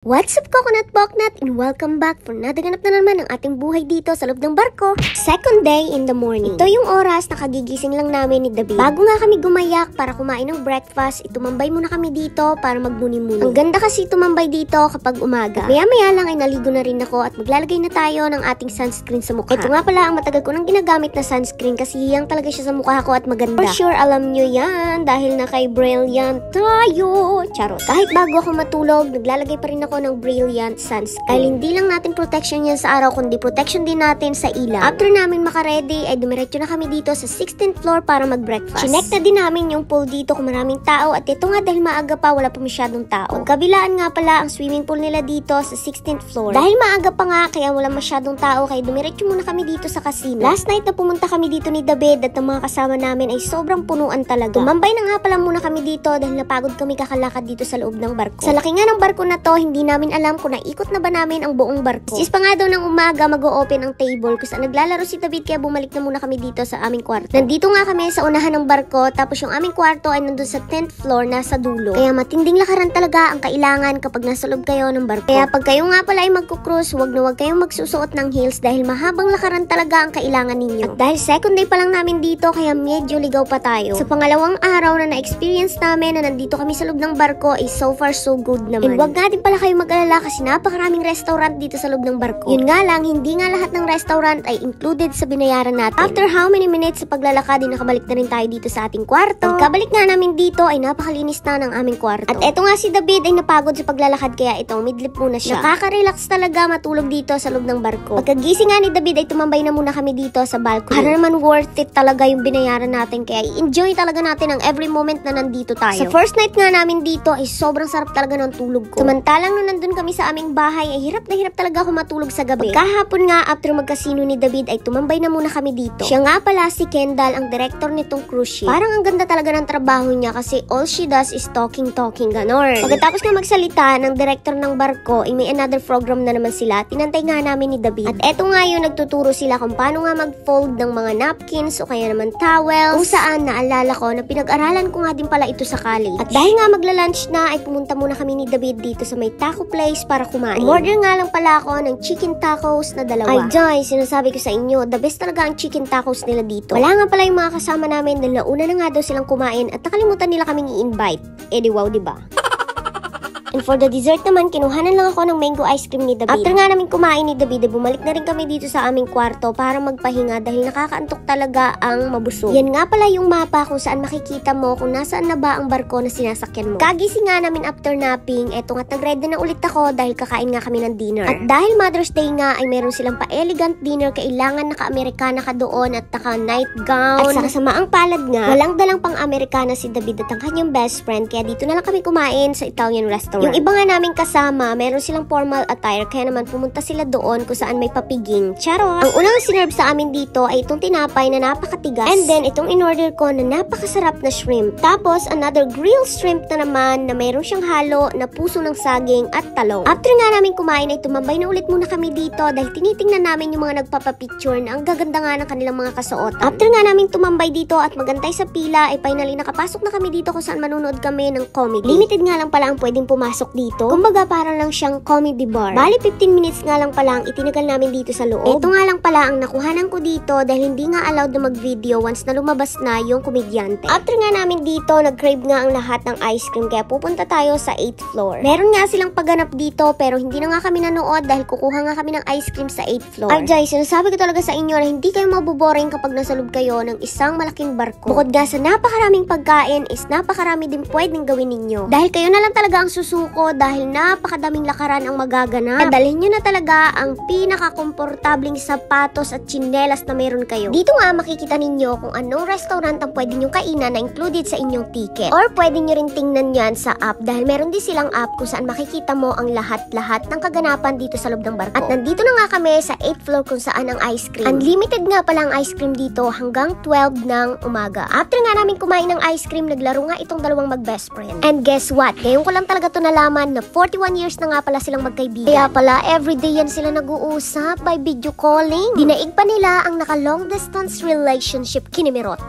What's up, Coconut Boknat, and welcome back for nadaganap na naman ang ating buhay dito sa loob ng barko. Second day in the morning. Ito yung oras na kagigising lang namin ni David. Bago nga kami gumayak para kumain ng breakfast, itumambay muna kami dito para magmuni-muni. Ang ganda kasi tumambay dito kapag umaga. Maya-maya lang ay naligo na rin ako at maglalagay na tayo ng ating sunscreen sa mukha. Ito nga pala ang matagal ko nang ginagamit na sunscreen kasi hiyang talaga siya sa mukha ko at maganda. For sure, alam nyo yan dahil na kay Brilliant tayo. Charot. Kahit bago ako matulog, naglalagay pa rin ako ng Brilliant sunscreen. Dahil hindi lang natin protection yan sa araw, kundi protection din natin sa ilaw. After namin makaredy, ay dumiretso na kami dito sa 16th floor para mag-breakfast. Chinek na din namin yung pool dito kung maraming tao at ito nga dahil maaga pa, wala pa masyadong tao. Pagkabilaan nga pala ang swimming pool nila dito sa 16th floor. Dahil maaga pa nga, kaya wala masyadong tao, kaya dumiretso muna kami dito sa casino. Last night na pumunta kami dito ni David at ang mga kasama namin ay sobrang punuan talaga. Tumambay na nga pala muna kami dito dahil napagod kami kakalakad dito sa loob ng barko. Sa laki nga ng barko na to, hindi namin alam kung naikot na ba namin ang buong barko. Sis pa nga daw ng umaga mag-o-open ang table kung saan naglalaro si David kaya bumalik na muna kami dito sa aming kwarto. Nandito nga kami sa unahan ng barko tapos yung aming kwarto ay nandun sa 10th floor nasa dulo. Kaya matinding lakaran talaga ang kailangan kapag nasa loob kayo ng barko. Kaya pag kayo nga pala ay magkukrus, huwag na huwag kayong magsusuot ng heels dahil mahabang lakaran talaga ang kailangan ninyo. At dahil second day pa lang namin dito kaya medyo ligaw pa tayo. Sa pangalawang araw na na-experience namin na nandito kami sa loob ng barko ay so far so good naman. And wag nga din pala kayo mag-alala kasi napakaraming restaurant dito sa loob ng barko. Yun nga lang, hindi nga lahat ng restaurant ay included sa binayaran natin. After how many minutes sa paglalakad, nakabalik na rin tayo dito sa ating kwarto. Pagkabalik nga namin dito ay napakalinis na ng aming kwarto. At eto nga si David ay napagod sa paglalakad kaya ito, midlip muna siya. Nakaka-relax talaga matulog dito sa loob ng barko. Pagkagising nga ni David ay tumambay na muna kami dito sa balcony. Para naman worth it talaga yung binayaran natin kaya i-enjoy talaga natin ang every moment na nandito tayo. Sa first night nga namin dito ay sobrang sarap talaga ng tulog ko. Samantalang nung nandun kami sa aming bahay ay hirap na hirap talaga ako matulog sa gabi. Kahapon nga after magkasino ni David ay tumambay na muna kami dito. Siya nga pala si Kendall, ang director nitong cruise ship. Parang ang ganda talaga ng trabaho niya kasi all she does is talking ganon. Pagkatapos nga magsalita ng director ng barko ay may another program na naman sila. Tinantay nga namin ni David. At eto nga yun, nagtuturo sila kung paano nga mag-fold ng mga napkins o kaya naman towels. Kung saan naalala ko na pinag-aralan ko nga din pala ito sa college. At dahil nga magla-lunch na ay pumunta muna kami ni David dito sa may taco place para kumain. Order nga lang pala ako ng chicken tacos na dalawa. Ay Joy, sinasabi ko sa inyo, the best talaga ang chicken tacos nila dito. Wala nga pala yung mga kasama namin dahil nauna na nga daw silang kumain at nakalimutan nila kaming i-invite. Eh di wow, diba? And for the dessert naman, kinuhanan lang ako ng mango ice cream ni David. After nga namin kumain ni David, bumalik na rin kami dito sa aming kwarto para magpahinga dahil nakakaantok talaga ang mabusog. Yan nga pala yung mapa kung saan makikita mo kung nasaan na ba ang barko na sinasakyan mo. Kagising nga namin after napping, eto nga't nag-ready na ulit ako dahil kakain nga kami ng dinner. At dahil Mother's Day nga ay meron silang pa-elegant dinner, kailangan naka-Amerikana ka doon at naka-night gown. At sa kasamaang palad nga, walang dalang pang-Amerikana si David at ang kanyang best friend, kaya dito na lang kami kumain sa Italian restaurant. Yung iba nga naming kasama, meron silang formal attire kaya naman pumunta sila doon kung saan may papiging. Charot! Ang unang sinerve sa amin dito ay itong tinapay na napakatigas. And then itong in-order ko na napakasarap na shrimp. Tapos another grilled shrimp na naman na meron siyang halo na puso ng saging at talong. After nga namin kumain ay tumambay na ulit muna kami dito dahil tinitingnan namin yung mga nagpapapicture na ang gaganda nga ng kanilang mga kasuotan. After nga namin tumambay dito at magantay sa pila ay finally nakapasok na kami dito kung saan manunood kami ng comedy. Limited nga lang pala ang pwedeng pumasok dito. Kumbaga para lang siyang comedy bar. Bali 15 minutes nga lang pala ang itinagal namin dito sa loob. Ito nga lang pala ang nakuhanan ko dito dahil hindi nga allowed na mag-video once na lumabas na yung komedyante. After nga namin dito, nag-crave nga ang lahat ng ice cream kaya pupunta tayo sa 8th floor. Meron nga silang pagganap dito pero hindi na nga kami nanood dahil kukuha nga kami ng ice cream sa 8th floor. Arjay, sinasabi ko talaga sa inyo na hindi kayo mabuboring kapag nasa loob kayo ng isang malaking barko. Bukod nga sa napakaraming pagkain is napakarami din pwedeng gawin ninyo. Dahil kayo na lang talaga ang susuko dahil napakadaming lakaran ang magaganap. Dalhin nyo na talaga ang pinaka-komportabling sapatos at tsinelas na meron kayo. Dito nga makikita ninyo kung anong restaurant ang pwede nyo kainan na included sa inyong ticket. Or pwede nyo rin tingnan yan sa app dahil meron din silang app kung saan makikita mo ang lahat-lahat ng kaganapan dito sa loob ng barko. At nandito na nga kami sa 8th floor kung saan ang ice cream. Unlimited nga pala ang ice cream dito hanggang 12 ng umaga. After nga namin kumain ng ice cream, naglaro nga itong dalawang mag-best friend. And guess what? Ngayon ko lang talaga to nalaman na 41 years na nga pala silang magkaibigan. Kaya pala everyday yan sila nag-uusap by video calling. Dinaig pa nila ang naka long distance relationship kinimirot.